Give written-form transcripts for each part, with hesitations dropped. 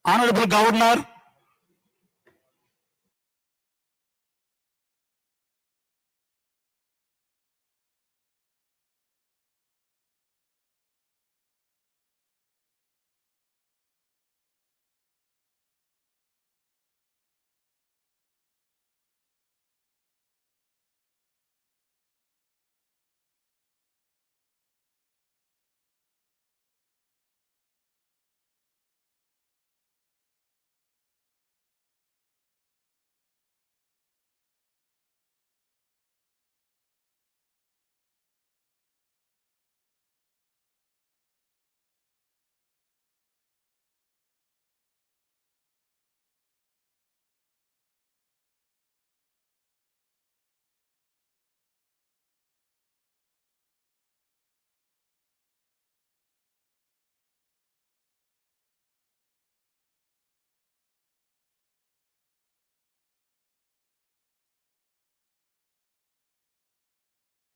Honorable Governor,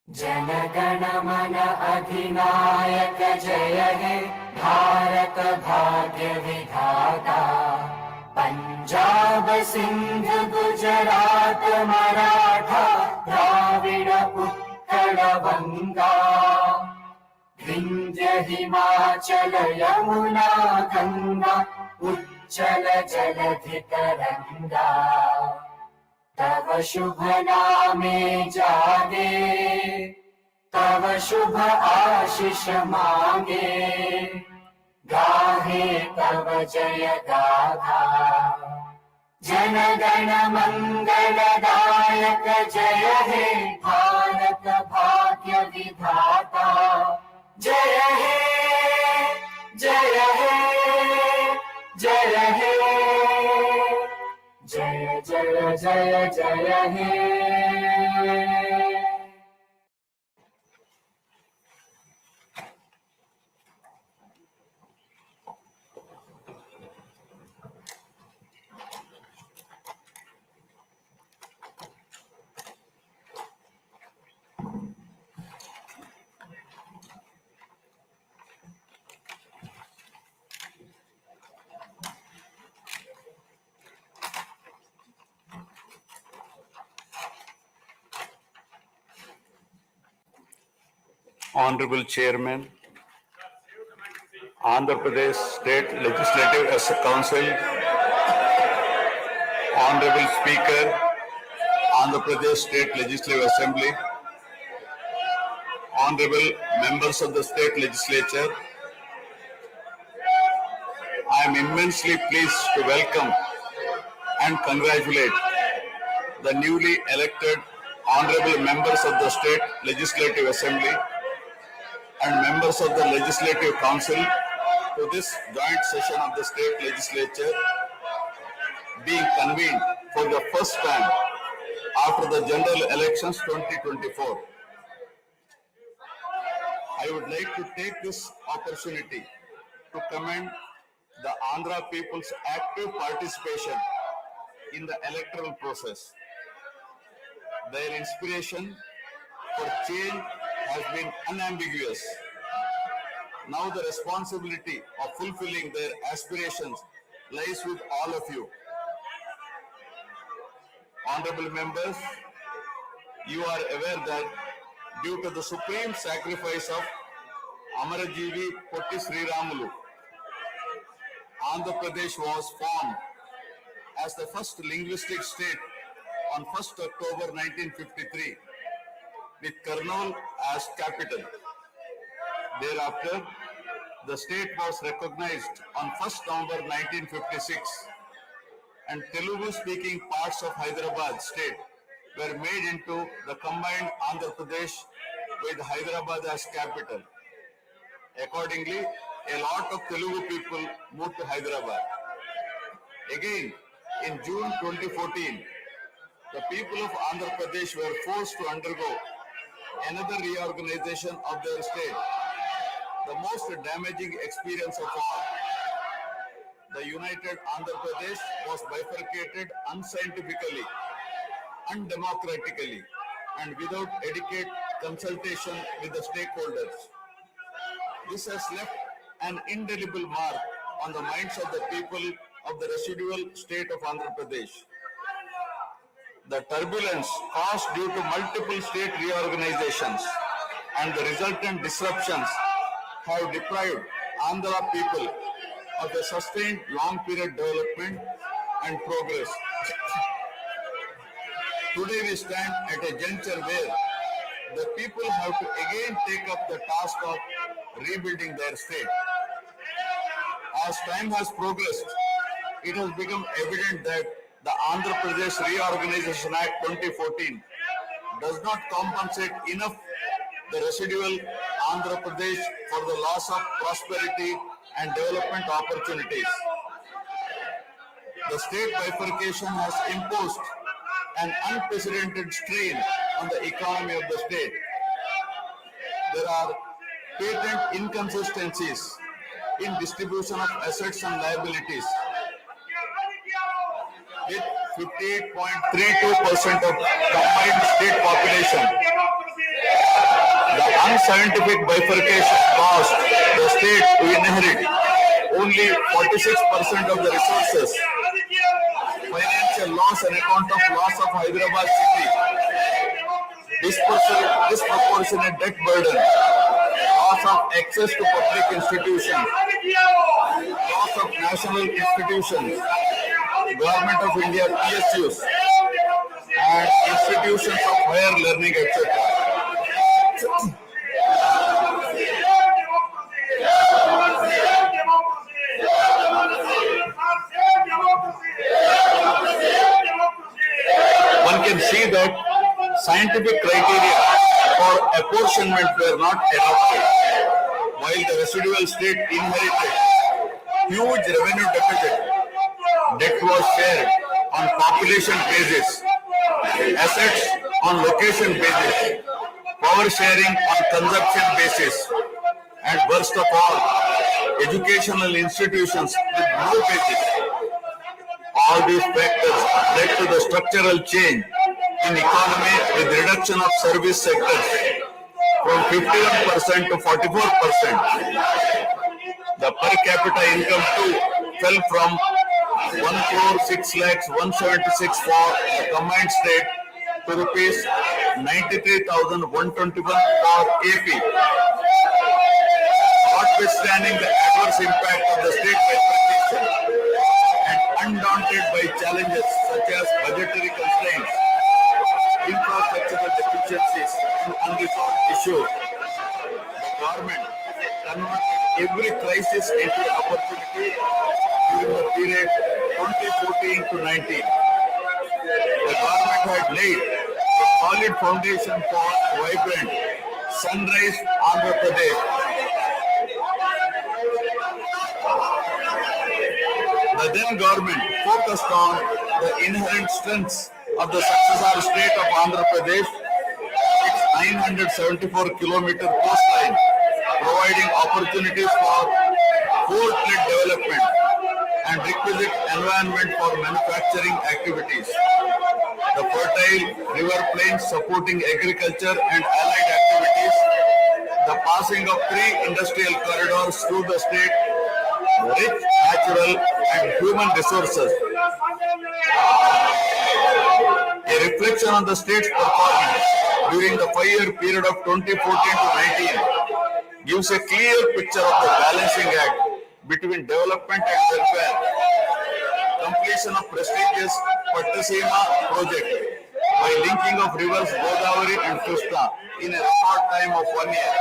जनगण मन अधिनायक जय हे भारत भाग्य विधाता। पंजाब सिंध गुजरात मराठा द्राविड उत्कल बंगा। विंध्य हिमाचल यमुना गंगा उच्चल जलधि तरंगा। तव शुभ नामे जागे तव शुभ आशीष मांगे। गाहे तव जय गाथा जनगण मंगलदायक जय हे भारत भाग्य विधाता। जय हे जय हे जय हे जय जय जय जय हे। Honorable Chairman, Andhra Pradesh State Legislative Council, Honorable Speaker, Andhra Pradesh State Legislative Assembly, Honorable Members of the State Legislature, I am immensely pleased to welcome and congratulate the newly elected Honorable Members of the State Legislative Assembly and members of the Legislative Council to this joint session of the State Legislature being convened for the first time after the general elections 2024. I would like to take this opportunity to commend the Andhra people's active participation in the electoral process. Their inspiration for change has been unambiguous. Now the responsibility of fulfilling their aspirations lies with all of you. Honorable members, you are aware that due to the supreme sacrifice of Amarajeevi Potti Sriramulu. Andhra Pradesh was formed as the first linguistic state on 1st October 1953 with Kurnool as capital. Thereafter, the state was recognized on 1st November 1956 and Telugu-speaking parts of Hyderabad state were made into the combined Andhra Pradesh with Hyderabad as capital. Accordingly, a lot of Telugu people moved to Hyderabad. Again, in June 2014, the people of Andhra Pradesh were forced to undergo another reorganization of their state, the most damaging experience of all. The united Andhra Pradesh was bifurcated unscientifically, undemocratically, and without adequate consultation with the stakeholders. This has left an indelible mark on the minds of the people of the residual state of Andhra Pradesh. The turbulence caused due to multiple state reorganizations and the resultant disruptions have deprived Andhra people of a sustained long-period development and progress. Today we stand at a juncture where the people have to again take up the task of rebuilding their state. As time has progressed, it has become evident that the Andhra Pradesh Reorganization Act 2014 does not compensate enough the residual Andhra Pradesh for the loss of prosperity and development opportunities. The state bifurcation has imposed an unprecedented strain on the economy of the state. There are patent inconsistencies in distribution of assets and liabilities, with 58.32% of combined state population. The unscientific bifurcation caused the state to inherit only 46% of the resources. Financial loss on account of loss of Hyderabad city, disproportionate debt burden, loss of access to public institutions, loss of national institutions, Government of India PSUs, and institutions of higher learning, etc. One can see that scientific criteria for apportionment were not adopted, while the residual state inherited huge revenue deficit. Debt was shared on population basis, assets on location basis, power sharing on consumption basis, and worst of all, educational institutions with no basis. All these factors led to the structural change in economy with reduction of service sectors from 51% to 44%. The per capita income too fell from 1,06,176 for the combined state to rupees 93,121 for AP. Notwithstanding the adverse impact of the state bifurcation and undaunted by challenges such as budgetary constraints, infrastructural deficiencies, and unresolved issues, the government converted every crisis into an opportunity during the period 2014 to 19. The government had laid a solid foundation for vibrant, sunrise Andhra Pradesh. The then government focused on the inherent strengths of the successor state of Andhra Pradesh, its 974-kilometer coastline, providing opportunities for port-led development and requisite environment for manufacturing activities. The fertile river plains supporting agriculture and allied activities, the passing of 3 industrial corridors through the state, rich natural and human resources. A reflection on the state's performance during the 5-year period of 2014 to 19, gives a clear picture of the balancing act between development and welfare. Completion of prestigious Pattasima project by linking of rivers Godavari and Krishna in a record time of 1 year.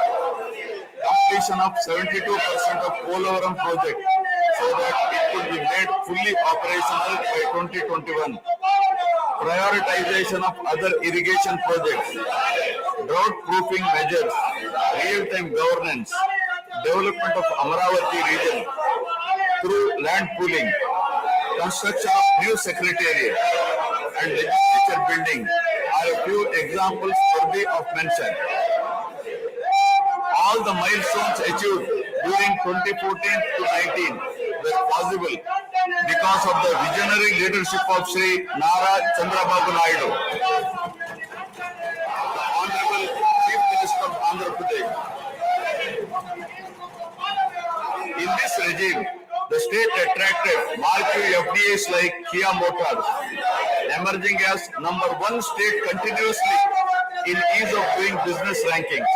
Completion of 72% of Polavaram project so that it could be made fully operational by 2021. Prioritization of other irrigation projects, drought proofing measures, real-time governance, development of Amaravati region through land pooling, construction of new secretariat and legislature building are a few examples worthy of mention. All the milestones achieved during 2014 to 19 were possible because of the visionary leadership of Sri Nara Chandrababu Naidu, the Honorable Chief Minister of Andhra Pradesh. In this regime, the state attracted marquee FDIs like Kia Motors, emerging as #1 state continuously in ease of doing business rankings.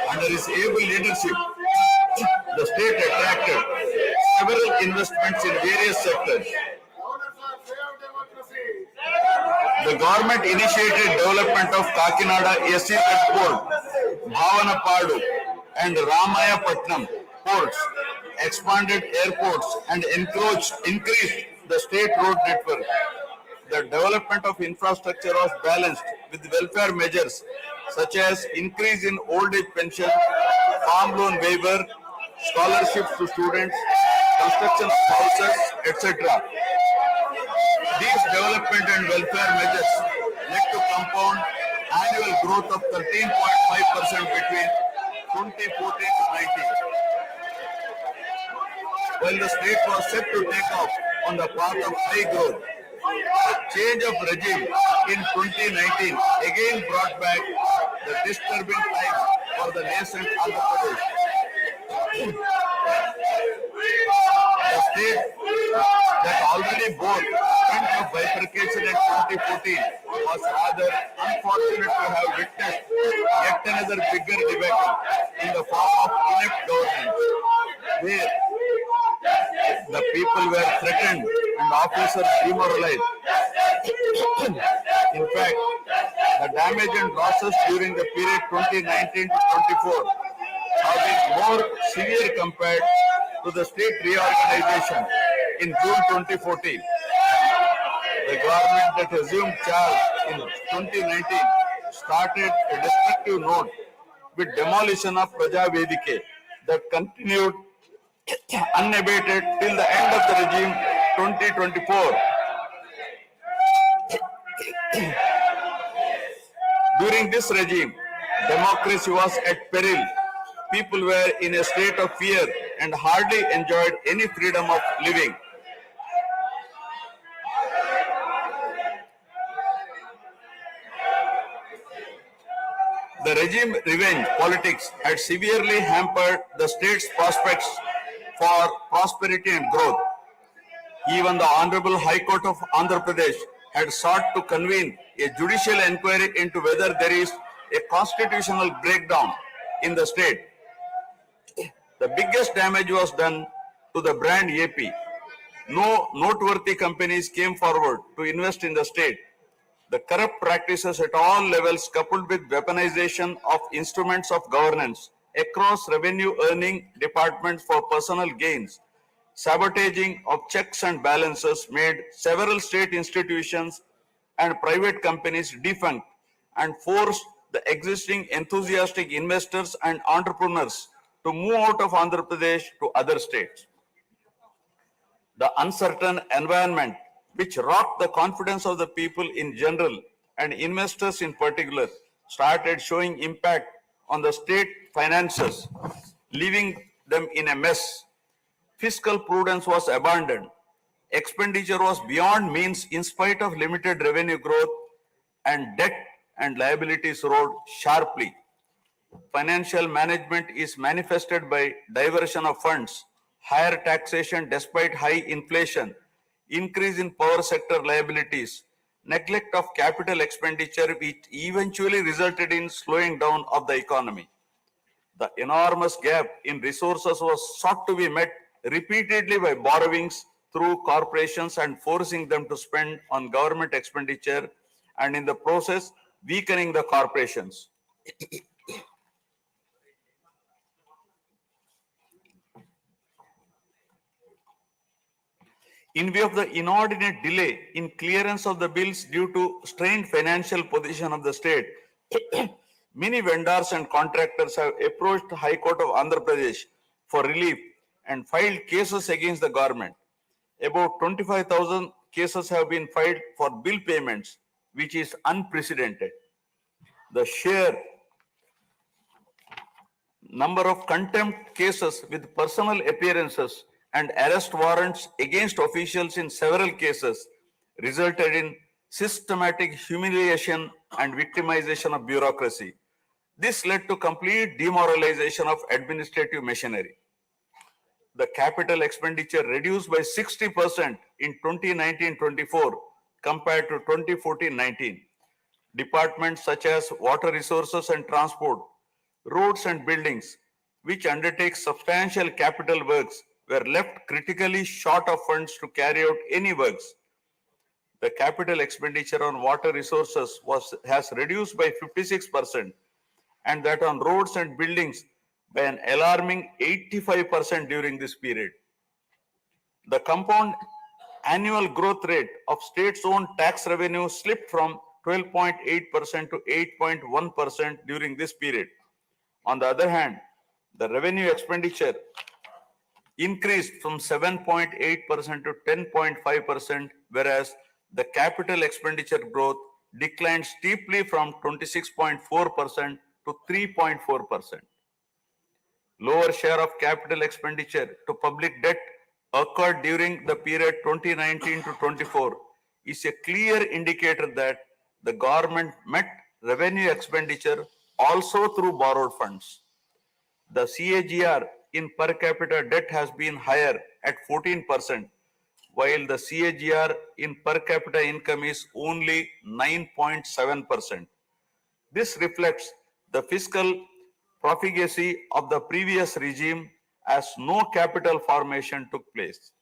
Under his able leadership, the state attracted several investments in various sectors. The government initiated development of Kakinada SEZ Port, Bhavanapadu and Ramayapatnam ports, expanded airports and increased the state road network. The development of infrastructure was balanced with welfare measures such as increase in old age pension, farm loan waiver, scholarships to students, construction of houses, etc. These development and welfare measures led to compound annual growth of 13.5% between 2014 to 19. While the state was set to take off on the path of high growth, the change of regime in 2019 again brought back the disturbing times for the nascent Andhra Pradesh. The state that already bore front of bifurcation in 2014 was rather unfortunate to have witnessed yet another bigger debacle in the form of inept governance, where the people were threatened and officers demoralized. In fact, the damage and losses during the period 2019 to 24 have been more severe compared to the state reorganization in June 2014. The government that assumed charge in 2019 started a destructive note with demolition of Praja Vedike that continued unabated till the end of the regime 2024. During this regime, democracy was at peril. People were in a state of fear and hardly enjoyed any freedom of living. The regime revenge politics had severely hampered the state's prospects for prosperity and growth. Even the Honorable High Court of Andhra Pradesh had sought to convene a judicial inquiry into whether there is a constitutional breakdown in the state. The biggest damage was done to the brand AP. No noteworthy companies came forward to invest in the state. The corrupt practices at all levels, coupled with weaponization of instruments of governance across revenue earning departments for personal gains, sabotaging of checks and balances, made several state institutions and private companies defunct and forced the existing enthusiastic investors and entrepreneurs to move out of Andhra Pradesh to other states. The uncertain environment, which rocked the confidence of the people in general and investors in particular, started showing impact on the state finances, leaving them in a mess. Fiscal prudence was abandoned. Expenditure was beyond means in spite of limited revenue growth, and debt and liabilities rose sharply. Financial management is manifested by diversion of funds, higher taxation despite high inflation, increase in power sector liabilities, neglect of capital expenditure, which eventually resulted in slowing down of the economy. The enormous gap in resources was sought to be met repeatedly by borrowings through corporations and forcing them to spend on government expenditure, and in the process weakening the corporations. In view of the inordinate delay in clearance of the bills due to strained financial position of the state, many vendors and contractors have approached the High Court of Andhra Pradesh for relief and filed cases against the government. About 25,000 cases have been filed for bill payments, which is unprecedented. The sheer number of contempt cases with personal appearances and arrest warrants against officials in several cases resulted in systematic humiliation and victimization of bureaucracy. This led to complete demoralization of administrative machinery. The capital expenditure reduced by 60% in 2019-24 compared to 2014-19. Departments such as water resources and transport, roads and buildings, which undertake substantial capital works, were left critically short of funds to carry out any works. The capital expenditure on water resources has reduced by 56%, and that on roads and buildings by an alarming 85% during this period. The compound annual growth rate of states-owned tax revenue slipped from 12.8% to 8.1% during this period. On the other hand, the revenue expenditure increased from 7.8% to 10.5%, whereas the capital expenditure growth declined steeply from 26.4% to 3.4%. Lower share of capital expenditure to public debt occurred during the period 2019 to 24 is a clear indicator that the government met revenue expenditure also through borrowed funds. The CAGR in per capita debt has been higher at 14%, while the CAGR in per capita income is only 9.7%. This reflects the fiscal profligacy of the previous regime as no capital formation took place.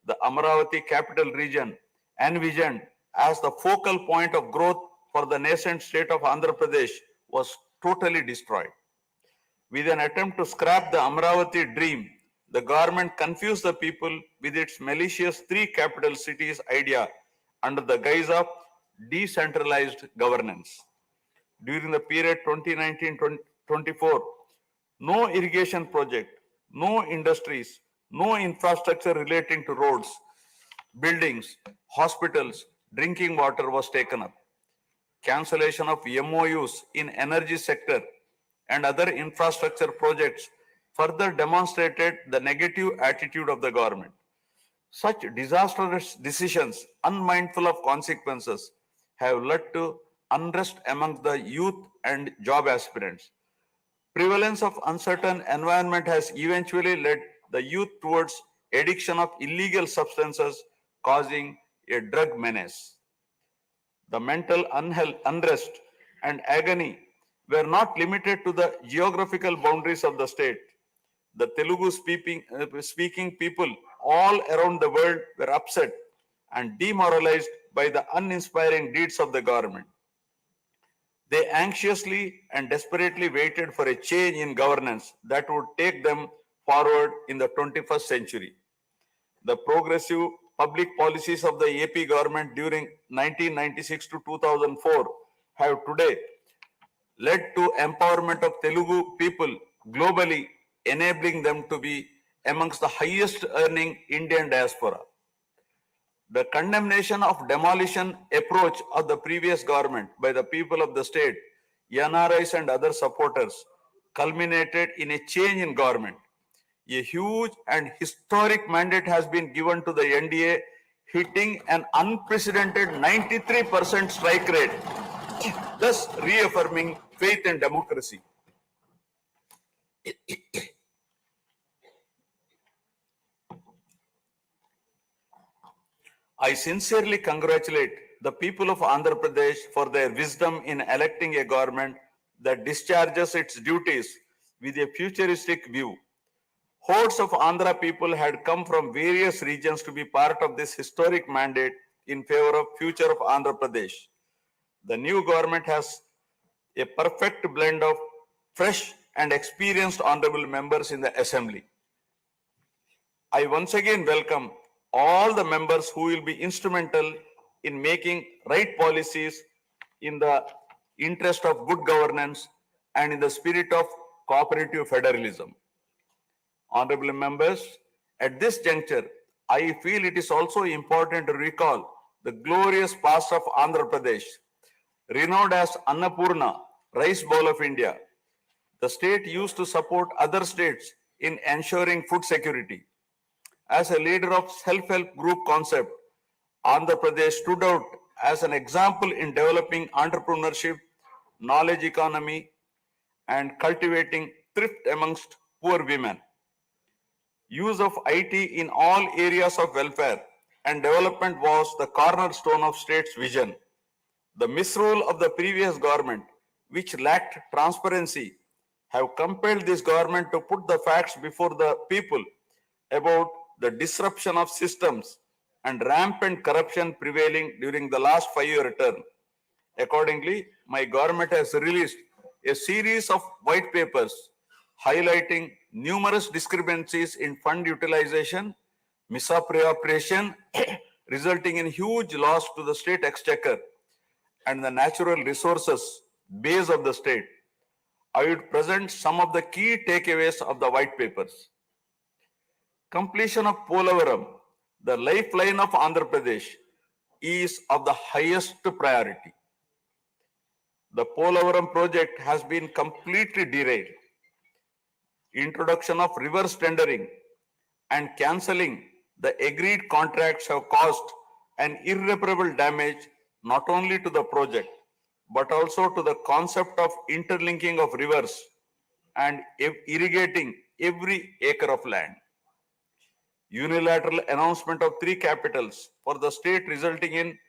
The Amaravati capital region, envisioned as the focal point of growth for the nascent state of Andhra Pradesh, was totally destroyed. With an attempt to scrap the Amaravati dream, the government confused the people with its malicious three capital cities idea under the guise of decentralized governance. During the period 2019-24, no irrigation project, no industries, no infrastructure relating to roads, buildings, hospitals, drinking water was taken up. Cancellation of MOUs in energy sector and other infrastructure projects further demonstrated the negative attitude of the government. Such disastrous decisions, unmindful of consequences, have led to unrest among the youth and job aspirants. Prevalence of uncertain environment has eventually led the youth towards addiction of illegal substances, causing a drug menace. The mental unrest and agony were not limited to the geographical boundaries of the state. The Telugu speaking people all around the world were upset and demoralized by the uninspiring deeds of the government. They anxiously and desperately waited for a change in governance that would take them forward in the 21st century. The progressive public policies of the AP government during 1996 to 2004 have today led to empowerment of Telugu people globally, enabling them to be amongst the highest earning Indian diaspora. The condemnation of demolition approach of the previous government by the people of the state, NRIs and other supporters, culminated in a change in government. A huge and historic mandate has been given to the NDA, hitting an unprecedented 93% strike rate, thus reaffirming faith in democracy. I sincerely congratulate the people of Andhra Pradesh for their wisdom in electing a government that discharges its duties with a futuristic view. Hordes of Andhra people had come from various regions to be part of this historic mandate in favor of future of Andhra Pradesh. The new government has a perfect blend of fresh and experienced honorable members in the assembly. I once again welcome all the members who will be instrumental in making right policies in the interest of good governance and in the spirit of cooperative federalism. Honorable members, at this juncture, I feel it is also important to recall the glorious past of Andhra Pradesh, renowned as Annapurna, rice bowl of India. The state used to support other states in ensuring food security. As a leader of self-help group concept, Andhra Pradesh stood out as an example in developing entrepreneurship, knowledge economy, and cultivating thrift amongst poor women. Use of IT in all areas of welfare and development was the cornerstone of state's vision. The misrule of the previous government, which lacked transparency, have compelled this government to put the facts before the people about the disruption of systems and rampant corruption prevailing during the last 5-year term. Accordingly, my government has released a series of white papers highlighting numerous discrepancies in fund utilization, misappropriation, resulting in huge loss to the state exchequer and the natural resources base of the state. I would present some of the key takeaways of the white papers. Completion of Polavaram, the lifeline of Andhra Pradesh, is of the highest priority. The Polavaram project has been completely derailed. Introduction of reverse tendering and cancelling the agreed contracts have caused an irreparable damage not only to the project but also to the concept of interlinking of rivers and irrigating every acre of land. Unilateral announcement of 3 capitals for the state resulting in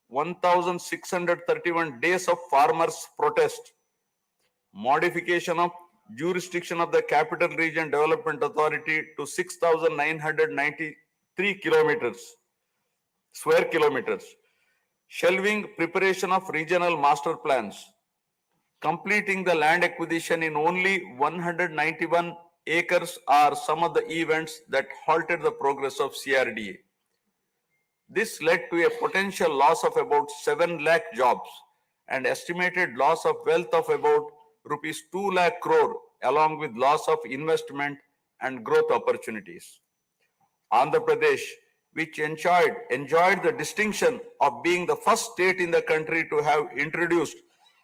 1,631 days of farmers' protest. Modification of jurisdiction of the Capital Region Development Authority to 6,993 square kilometers. Shelving preparation of regional master plans. Completing the land acquisition in only 191 acres are some of the events that halted the progress of CRDA. This led to a potential loss of about 7 lakh jobs and estimated loss of wealth of about rupees 2 lakh crore along with loss of investment and growth opportunities. Andhra Pradesh, which enjoyed the distinction of being the first state in the country to have introduced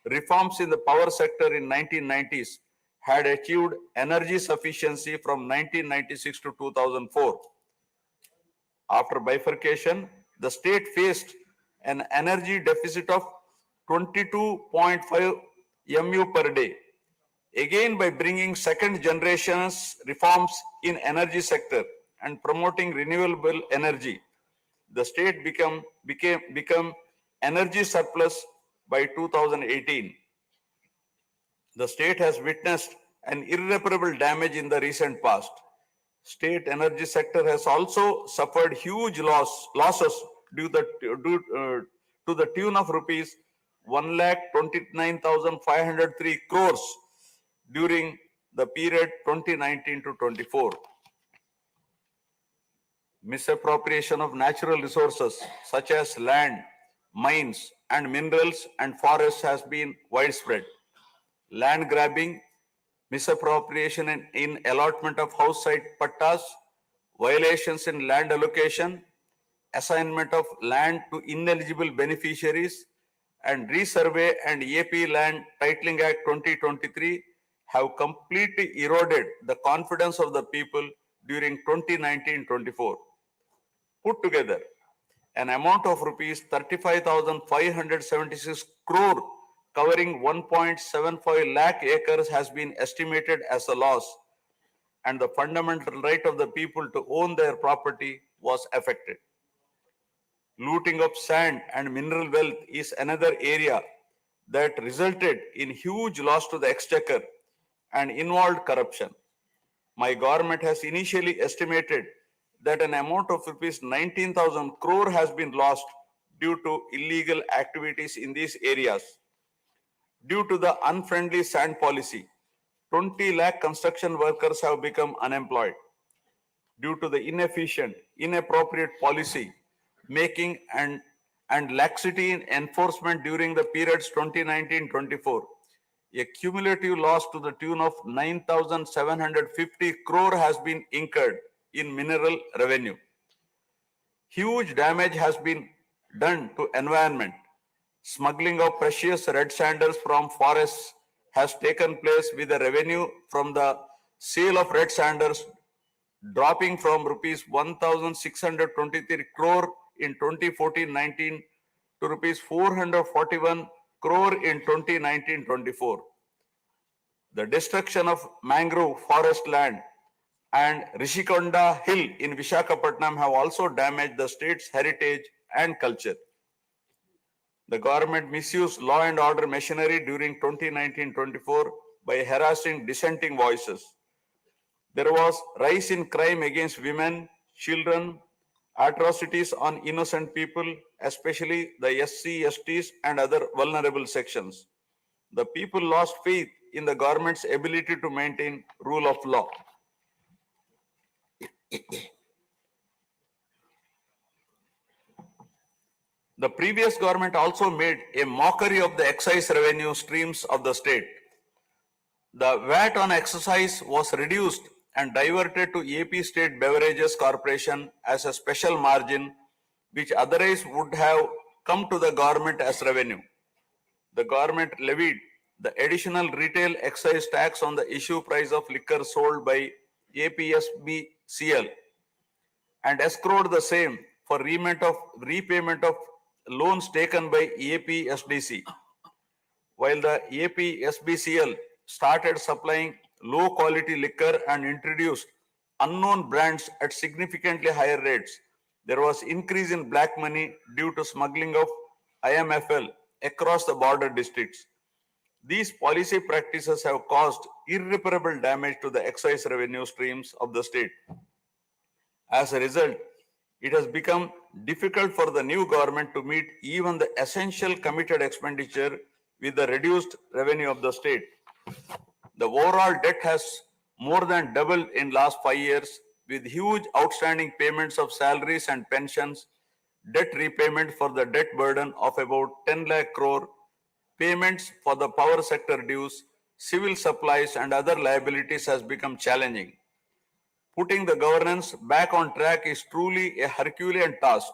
reforms in the power sector in 1990s, had achieved energy sufficiency from 1996 to 2004. After bifurcation, the state faced an energy deficit of 22.5 MU per day. Again, by bringing second generation's reforms in energy sector and promoting renewable energy, the state become energy surplus by 2018. The state has witnessed an irreparable damage in the recent past. State energy sector has also suffered huge losses to the tune of rupees 1,29,503 crores during the period 2019 to 24. Misappropriation of natural resources such as land, mines, and minerals and forests has been widespread. Land grabbing, misappropriation in allotment of house site pattas, violations in land allocation, assignment of land to ineligible beneficiaries, and Resurvey and AP Land Titling Act 2023 have completely eroded the confidence of the people during 2019-24. Put together, an amount of rupees 35,576 crore covering 1.75 lakh acres has been estimated as a loss, and the fundamental right of the people to own their property was affected. Looting of sand and mineral wealth is another area that resulted in huge loss to the exchequer, and involved corruption. My government has initially estimated that an amount of rupees 19,000 crore has been lost due to illegal activities in these areas. Due to the unfriendly sand policy, 20 lakh construction workers have become unemployed. Due to the inefficient, inappropriate policy making and laxity in enforcement during the periods 2019-24, a cumulative loss to the tune of 9,750 crore has been incurred in mineral revenue. Huge damage has been done to environment. Smuggling of precious red sanders from forests has taken place with the revenue from the sale of red sanders dropping from rupees 1,623 crore in 2014-19 to rupees 441 crore in 2019-24. The destruction of mangrove forest land and Rishikonda Hill in Vishakhapatnam have also damaged the state's heritage and culture. The government misused law and order machinery during 2019-24 by harassing dissenting voices. There was rise in crime against women, children, atrocities on innocent people, especially the SC, STs and other vulnerable sections. The people lost faith in the government's ability to maintain rule of law. The previous government also made a mockery of the excise revenue streams of the state. The VAT on excise was reduced and diverted to AP State Beverages Corporation as a special margin, which otherwise would have come to the government as revenue. The government levied the additional retail excise tax on the issue price of liquor sold by APSBCL and escrowed the same for repayment of loans taken by APSDC. While the APSBCL started supplying low quality liquor and introduced unknown brands at significantly higher rates, there was increase in black money due to smuggling of IMFL across the border districts. These policy practices have caused irreparable damage to the excise revenue streams of the state. As a result, it has become difficult for the new government to meet even the essential committed expenditure with the reduced revenue of the state. The overall debt has more than doubled in last 5 years with huge outstanding payments of salaries and pensions, debt repayment for the debt burden of about 10 lakh crore, payments for the power sector dues, civil supplies and other liabilities has become challenging. Putting the governance back on track is truly a Herculean task.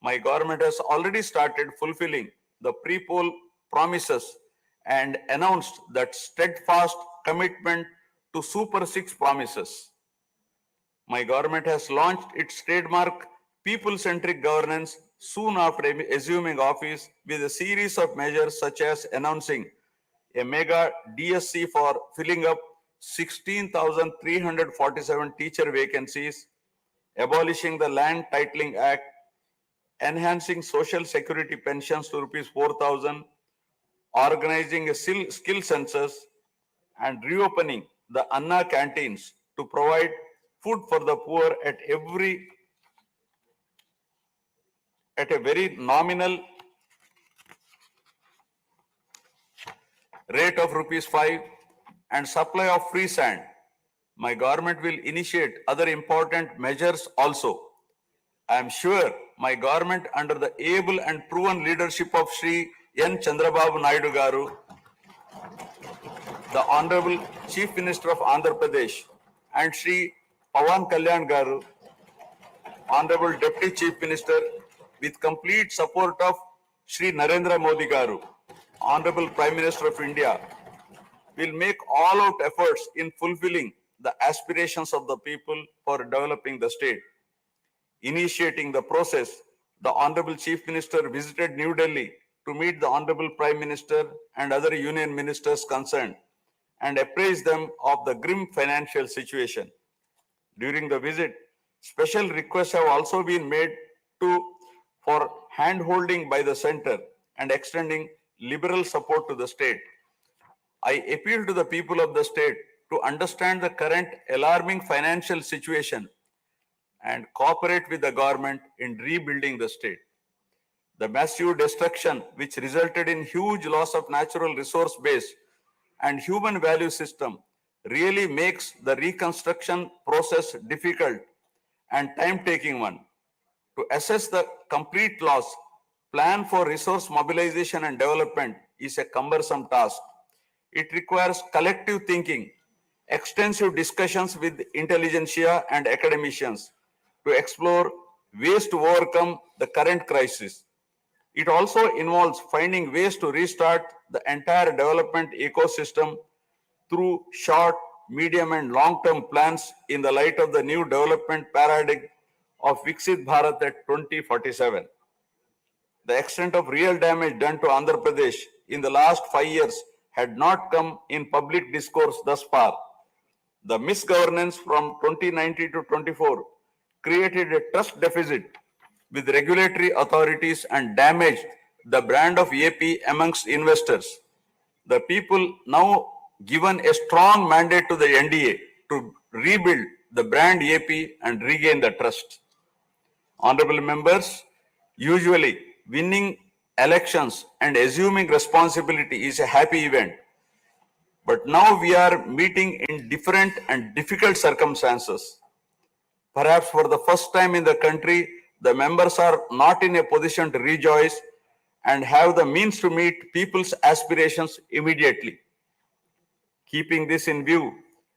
My government has already started fulfilling the pre-poll promises and announced that steadfast commitment to Super 6 promises. My government has launched its trademark people-centric governance soon after assuming office with a series of measures such as announcing a mega DSC for filling up 16,347 teacher vacancies, abolishing the Land Titling Act, enhancing social security pensions to rupees 4,000, organizing a skill census, and reopening the Anna canteens to provide food for the poor at a very nominal rate of rupees 5 and supply of free sand. My government will initiate other important measures also. I am sure my government under the able and proven leadership of Sri N. Chandrababu Naidu Garu, the Honorable Chief Minister of Andhra Pradesh, and Sri Pawan Kalyan Garu, Honorable Deputy Chief Minister, with complete support of Sri Narendra Modi Garu, Honorable Prime Minister of India, will make all-out efforts in fulfilling the aspirations of the people for developing the state. Initiating the process, the Honorable Chief Minister visited New Delhi to meet the Honorable Prime Minister and other union ministers concerned and apprise them of the grim financial situation. During the visit, special requests have also been made for hand-holding by the center and extending liberal support to the state. I appeal to the people of the state to understand the current alarming financial situation and cooperate with the government in rebuilding the state. The massive destruction, which resulted in huge loss of natural resource base and human value system, really makes the reconstruction process difficult and time-taking one. To assess the complete loss, plan for resource mobilization and development is a cumbersome task. It requires collective thinking, extensive discussions with intelligentsia and academicians to explore ways to overcome the current crisis. It also involves finding ways to restart the entire development ecosystem through short, medium, and long-term plans in the light of the new development paradigm of Viksit Bharat at 2047. The extent of real damage done to Andhra Pradesh in the last 5 years had not come in public discourse thus far. The misgovernance from 2019 to 24 created a trust deficit with regulatory authorities and damaged the brand of AP amongst investors. The people now given a strong mandate to the NDA to rebuild the brand AP and regain the trust. Honorable members, usually winning elections and assuming responsibility is a happy event. But now we are meeting in different and difficult circumstances. Perhaps for the first time in the country, the members are not in a position to rejoice and have the means to meet people's aspirations immediately. Keeping this in view,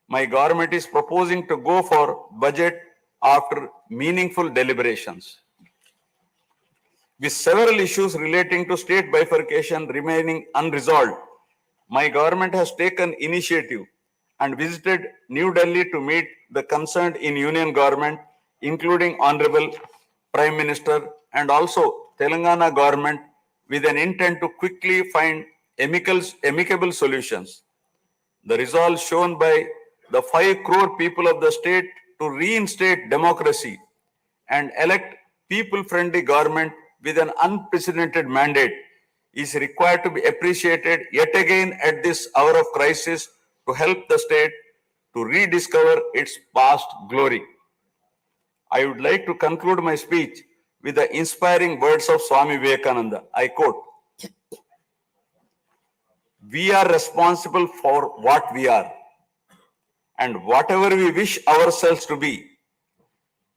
my government is proposing to go for budget after meaningful deliberations. With several issues relating to state bifurcation remaining unresolved, my government has taken initiative and visited New Delhi to meet the concerned in union government, including Honorable Prime Minister and also Telangana government, with an intent to quickly find amicable solutions. The resolve shown by the 5 crore people of the state to reinstate democracy and elect people-friendly government with an unprecedented mandate is required to be appreciated yet again at this hour of crisis to help the state to rediscover its past glory. I would like to conclude my speech with the inspiring words of Swami Vivekananda. I quote, "We are responsible for what we are, and whatever we wish ourselves to be,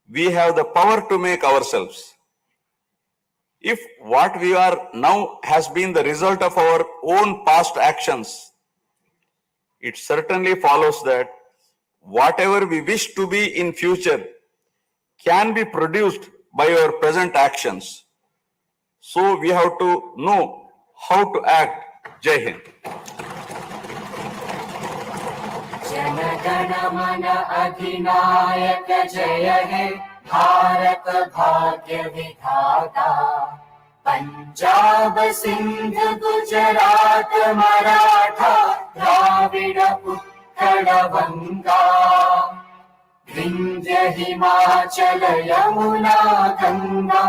we have the power to make ourselves. If what we are now has been the result of our own past actions, it certainly follows that whatever we wish to be in future can be produced by our present actions. So we have to know how to act." Jai Hind. Jana Gana मन अधिनायक जय हे भारत भाग्य विधाता। पंजाब सिंध गुजरात मराठा द्राविड उत्कल बंगा। विंध्य हिमाचल यमुना गंगा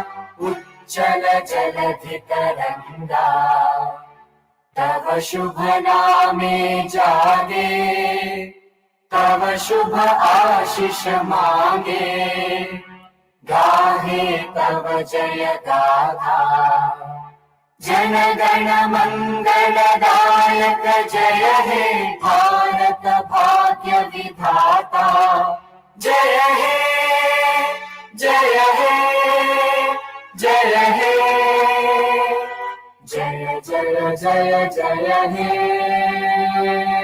उच्चल जलधि तरंगा। तव शुभ नामे जागे, तव शुभ आशीष मांगे। गाहे तव जय गाथा, जन गण मंगल दायक जय हे भारत भाग्य विधाता। जय हे जय हे जय हे जय जय जय जय हे।